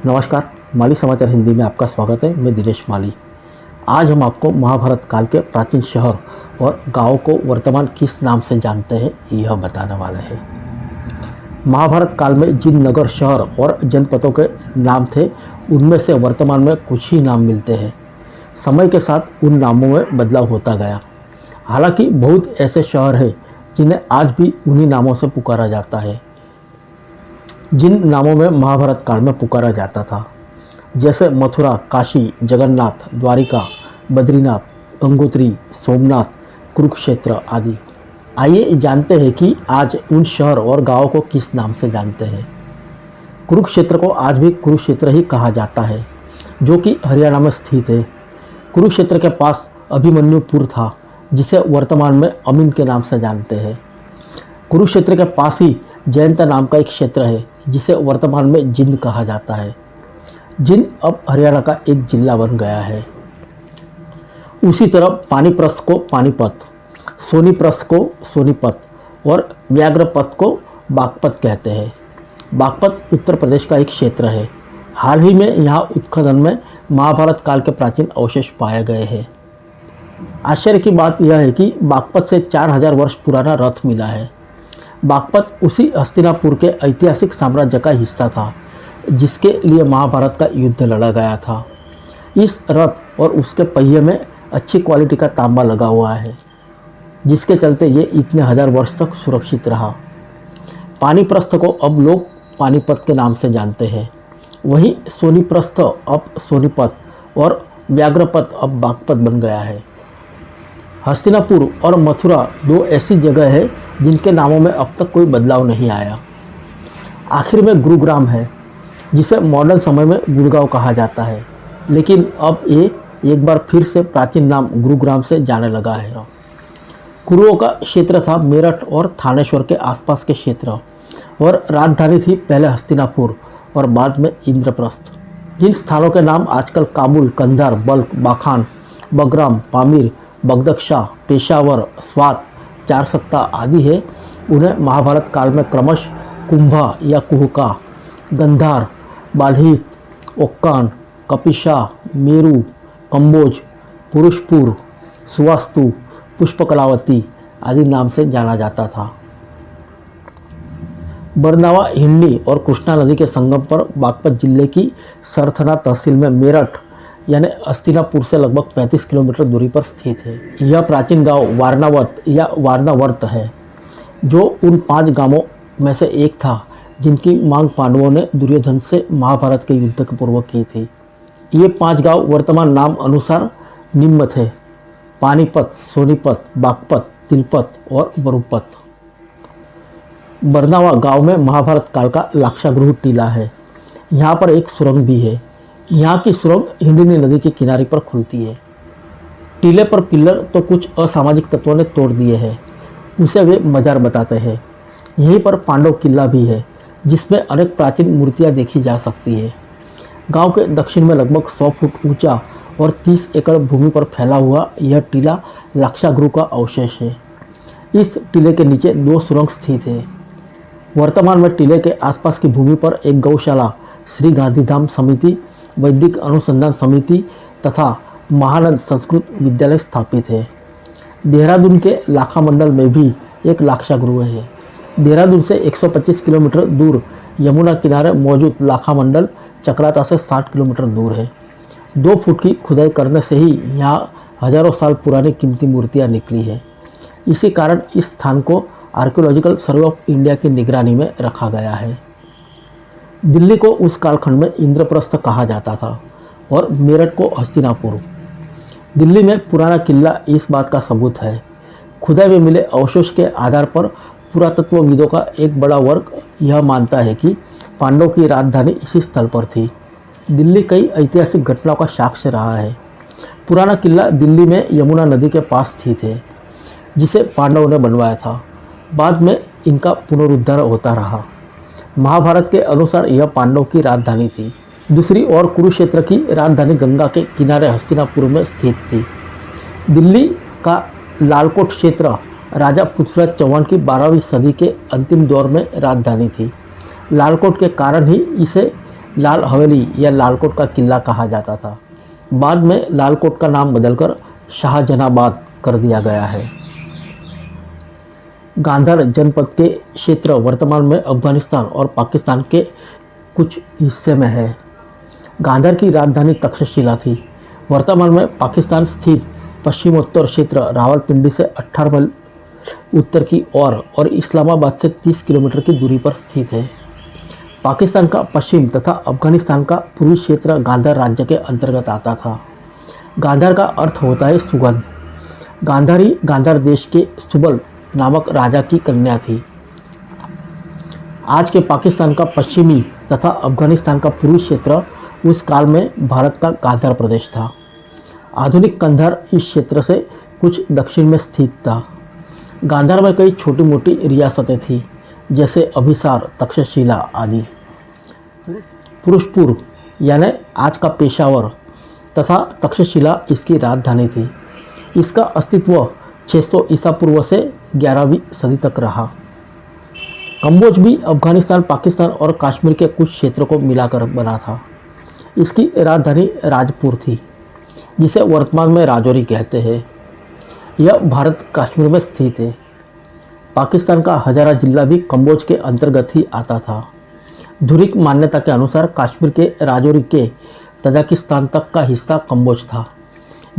नमस्कार, माली समाचार हिंदी में आपका स्वागत है। मैं दिनेश माली। आज हम आपको महाभारत काल के प्राचीन शहर और गांवों को वर्तमान किस नाम से जानते हैं यह बताने वाले हैं। महाभारत काल में जिन नगर, शहर और जनपदों के नाम थे उनमें से वर्तमान में कुछ ही नाम मिलते हैं। समय के साथ उन नामों में बदलाव होता गया। हालांकि बहुत ऐसे शहर हैं जिन्हें आज भी उन्हीं नामों से पुकारा जाता है जिन नामों में महाभारत काल में पुकारा जाता था, जैसे मथुरा, काशी, जगन्नाथ, द्वारिका, बद्रीनाथ, गंगोत्री, सोमनाथ, कुरुक्षेत्र आदि। आइए जानते हैं कि आज उन शहर और गांवों को किस नाम से जानते हैं। कुरुक्षेत्र को आज भी कुरुक्षेत्र ही कहा जाता है, जो कि हरियाणा में स्थित है। कुरुक्षेत्र के पास अभिमन्युपुर था, जिसे वर्तमान में अमीन के नाम से जानते हैं। कुरुक्षेत्र के पास ही जयंत नाम का एक क्षेत्र है, जिसे वर्तमान में जिंद कहा जाता है। जिंद अब हरियाणा का एक जिला बन गया है। उसी तरह पानीप्रस्थ को पानीपत, सोनीप्रस्थ को सोनीपत और व्याघ्रपत को बागपत कहते हैं। बागपत उत्तर प्रदेश का एक क्षेत्र है। हाल ही में यहाँ उत्खनन में महाभारत काल के प्राचीन अवशेष पाए गए हैं। आश्चर्य की बात यह है कि बागपत से 4000 वर्ष पुराना रथ मिला है। बागपत उसी हस्तिनापुर के ऐतिहासिक साम्राज्य का हिस्सा था, जिसके लिए महाभारत का युद्ध लड़ा गया था। इस रथ और उसके पहिए में अच्छी क्वालिटी का तांबा लगा हुआ है, जिसके चलते ये इतने हजार वर्ष तक सुरक्षित रहा। पानीप्रस्थ को अब लोग पानीपत के नाम से जानते हैं। वहीं सोनीप्रस्थ अब सोनीपत और व्याघ्रपत अब बागपत बन गया है। हस्तिनापुर और मथुरा दो ऐसी जगह है जिनके नामों में अब तक कोई बदलाव नहीं आया। आखिर में गुरुग्राम है, जिसे मॉडर्न समय में गुड़गांव कहा जाता है, लेकिन अब ये एक बार फिर से प्राचीन नाम गुरुग्राम से जाने लगा है। कुरुओं का क्षेत्र था मेरठ और थानेश्वर के आसपास के क्षेत्र, और राजधानी थी पहले हस्तिनापुर और बाद में इंद्रप्रस्थ। जिन स्थानों के नाम आजकल काबुल, कंधार, बल्ख, बाखान, बगराम, पामीर, बगदक्षा, पेशावर, स्वात, चारसत्ता आदि है, उन्हें महाभारत काल में क्रमशः कुंभा या कुहका, गंधार, बाल्हिक, ओक्कान, कपिशा, मेरू, कंबोज, पुरुषपुर, सुवास्तु, पुष्पकलावती आदि नाम से जाना जाता था। बरनावा, हिंडी और कृष्णा नदी के संगम पर बागपत जिले की सरथना तहसील में मेरठ यानी हस्तिनापुर से लगभग 35 किलोमीटर दूरी पर स्थित है। यह प्राचीन गांव वारनावत या वारनावर्त है, जो उन 5 गांवों में से एक था जिनकी मांग पांडवों ने दुर्योधन से महाभारत के युद्ध के पूर्व की थी। ये 5 गांव वर्तमान नाम अनुसार निम्न थे: पानीपत, सोनीपत, बागपत, तिलपत और बरूपत। बरनावा गांव में महाभारत काल का लाक्षागृह टीला है। यहाँ पर एक सुरंग भी है। यहाँ की सुरंग हिंडनी नदी के किनारे पर खुलती है। टीले पर पिल्लर तो कुछ असामाजिक तत्वों ने तोड़ दिए हैं, उसे वे मजार बताते हैं। यहीं पर पांडव किला भी है, जिसमें अनेक प्राचीन मूर्तियाँ देखी जा सकती है। गांव के दक्षिण में लगभग 100 फुट ऊंचा और 30 एकड़ भूमि पर फैला हुआ यह टीला लाक्षागृह का अवशेष है। इस टीले के नीचे 2 सुरंग स्थित है। वर्तमान में टीले के आसपास की भूमि पर एक गौशाला, श्री गांधीधाम समिति, वैदिक अनुसंधान समिति तथा महानंद संस्कृत विद्यालय स्थापित है। देहरादून के लाखा मंडल में भी एक लाक्षागृह है। देहरादून से 125 किलोमीटर दूर यमुना किनारे मौजूद लाखा मंडल चक्राता से 60 किलोमीटर दूर है। 2 फुट की खुदाई करने से ही यहाँ हजारों साल पुरानी कीमती मूर्तियाँ निकली है। इसी कारण इस स्थान को आर्कियोलॉजिकल सर्वे ऑफ इंडिया की निगरानी में रखा गया है। दिल्ली को उस कालखंड में इंद्रप्रस्थ कहा जाता था और मेरठ को हस्तिनापुर। दिल्ली में पुराना किला इस बात का सबूत है। खुदाई में मिले अवशेष के आधार पर पुरातत्वविदों का एक बड़ा वर्ग यह मानता है कि पांडवों की राजधानी इसी स्थल पर थी। दिल्ली कई ऐतिहासिक घटनाओं का साक्ष्य रहा है। पुराना किला दिल्ली में यमुना नदी के पास स्थित है, जिसे पांडवों ने बनवाया था। बाद में इनका पुनरुद्धार होता रहा। महाभारत के अनुसार यह पांडव की राजधानी थी। दूसरी ओर कुरुक्षेत्र की राजधानी गंगा के किनारे हस्तिनापुर में स्थित थी। दिल्ली का लालकोट क्षेत्र राजा पृथ्वीराज चौहान की 12वीं सदी के अंतिम दौर में राजधानी थी। लालकोट के कारण ही इसे लाल हवेली या लालकोट का किला कहा जाता था। बाद में लालकोट का नाम बदलकर शाहजहानाबाद कर दिया गया है। गांधार जनपद के क्षेत्र वर्तमान में अफगानिस्तान और पाकिस्तान के कुछ हिस्से में है। गांधार की राजधानी तक्षशिला थी। वर्तमान में पाकिस्तान स्थित पश्चिमोत्तर क्षेत्र रावलपिंडी से 18 मील उत्तर की ओर और इस्लामाबाद से 30 किलोमीटर की दूरी पर स्थित है। पाकिस्तान का पश्चिम तथा अफगानिस्तान का पूर्वी क्षेत्र गांधार राज्य के अंतर्गत आता था। गांधार का अर्थ होता है सुगंध। गांधारी गांधार देश के सुबल नामक राजा की कन्या थी। आज के पाकिस्तान का पश्चिमी तथा अफगानिस्तान का पूर्वी क्षेत्र उस काल में भारत का गांधार प्रदेश था। आधुनिक कंधार इस क्षेत्र से कुछ दक्षिण में स्थित था। गांधार में कई छोटी मोटी रियासतें थीं, जैसे अभिसार, तक्षशिला आदि। पुरुषपुर यानी आज का पेशावर तथा तक्षशिला इसकी राजधानी थी। इसका अस्तित्व 600 ईसा पूर्व से 11वीं सदी तक रहा। कम्बोज भी अफगानिस्तान, पाकिस्तान और कश्मीर के कुछ क्षेत्रों को मिलाकर बना था। इसकी राजधानी राजपुर थी, जिसे वर्तमान में राजौरी कहते हैं। यह भारत कश्मीर में स्थित है। पाकिस्तान का हजारा जिला भी कम्बोज के अंतर्गत ही आता था। धुरिक मान्यता के अनुसार कश्मीर के राजौरी के तजाकिस्तान तक का हिस्सा कम्बोज था,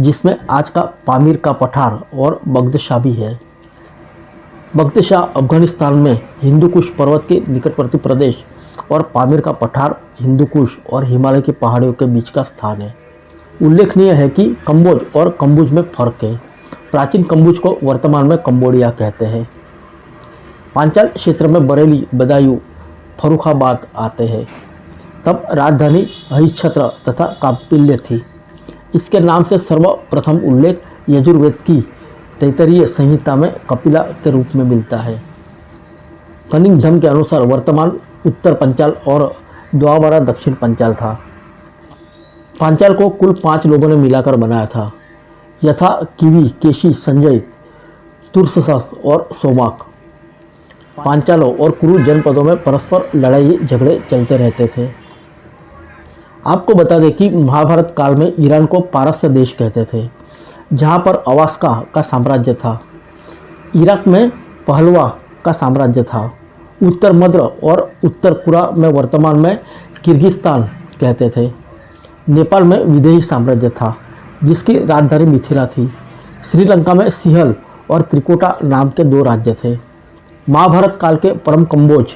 जिसमें आज का पामीर का पठार और बगदशाह भी है। बगदशाह अफगानिस्तान में हिंदुकुश पर्वत के निकटवर्ती प्रदेश और पामीर का पठार हिंदुकुश और हिमालय की पहाड़ियों के बीच का स्थान है। उल्लेखनीय है कि कम्बोज और कम्बुज में फर्क है। प्राचीन कम्बुज को वर्तमान में कंबोडिया कहते हैं। पांचाल क्षेत्र में बरेली, बदायूं, फर्रुखाबाद आते हैं। तब राजधानी अहिच्छत्र तथा कापिल्य थी। इसके नाम से सर्वप्रथम उल्लेख यजुर्वेद की तैत्तिरीय संहिता में कपिला के रूप में मिलता है। कनिंघम के अनुसार वर्तमान उत्तर पंचाल और द्वाबरा दक्षिण पंचाल था। पांचाल को कुल 5 लोगों ने मिलाकर बनाया था, यथा किवी, केशी, संजय, तुर्सस और सोमाक। पांचालों और कुरु जनपदों में परस्पर लड़ाई झगड़े चलते रहते थे। आपको बता दें कि महाभारत काल में ईरान को पारस्य देश कहते थे, जहाँ पर अवास्का का साम्राज्य था। इराक में पहलवा का साम्राज्य था। उत्तर मद्र और उत्तर कुरा में वर्तमान में किर्गिस्तान कहते थे। नेपाल में विदेही साम्राज्य था, जिसकी राजधानी मिथिला थी। श्रीलंका में सिंहल और त्रिकोटा नाम के 2 राज्य थे। महाभारत काल के परम कम्बोज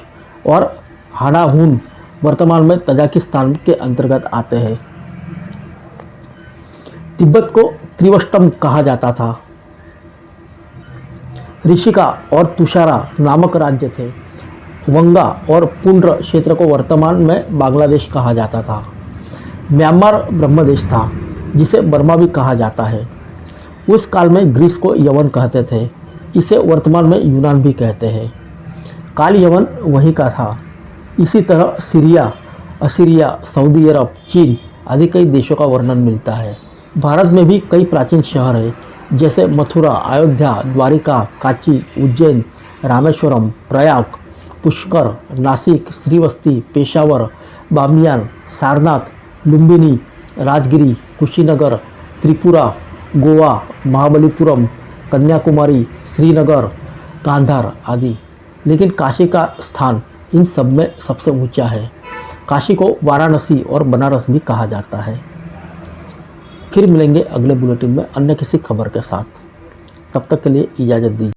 और हाड़ाहून वर्तमान में तजाकिस्तान के अंतर्गत आते हैं। तिब्बत को त्रिवष्टम कहा जाता था। ऋषिका और तुषारा नामक राज्य थे। वंगा और पुंड्र क्षेत्र को वर्तमान में बांग्लादेश कहा जाता था। म्यांमार ब्रह्मदेश था, जिसे बर्मा भी कहा जाता है। उस काल में ग्रीस को यवन कहते थे। इसे वर्तमान में यूनान भी कहते हैं। काल यवन वहीं का था। इसी तरह सीरिया, असीरिया, सऊदी अरब, चीन आदि कई देशों का वर्णन मिलता है। भारत में भी कई प्राचीन शहर हैं, जैसे मथुरा, अयोध्या, द्वारिका, काची, उज्जैन, रामेश्वरम, प्रयाग, पुष्कर, नासिक, श्रीवस्ती, पेशावर, बामियान, सारनाथ, लुम्बिनी, राजगिरी, कुशीनगर, त्रिपुरा, गोवा, महाबलीपुरम, कन्याकुमारी, श्रीनगर, गांधार आदि। लेकिन काशी का स्थान इन सब में सबसे ऊंचा है। काशी को वाराणसी और बनारस भी कहा जाता है। फिर मिलेंगे अगले बुलेटिन में अन्य किसी खबर के साथ। तब तक के लिए इजाज़त दीजिए।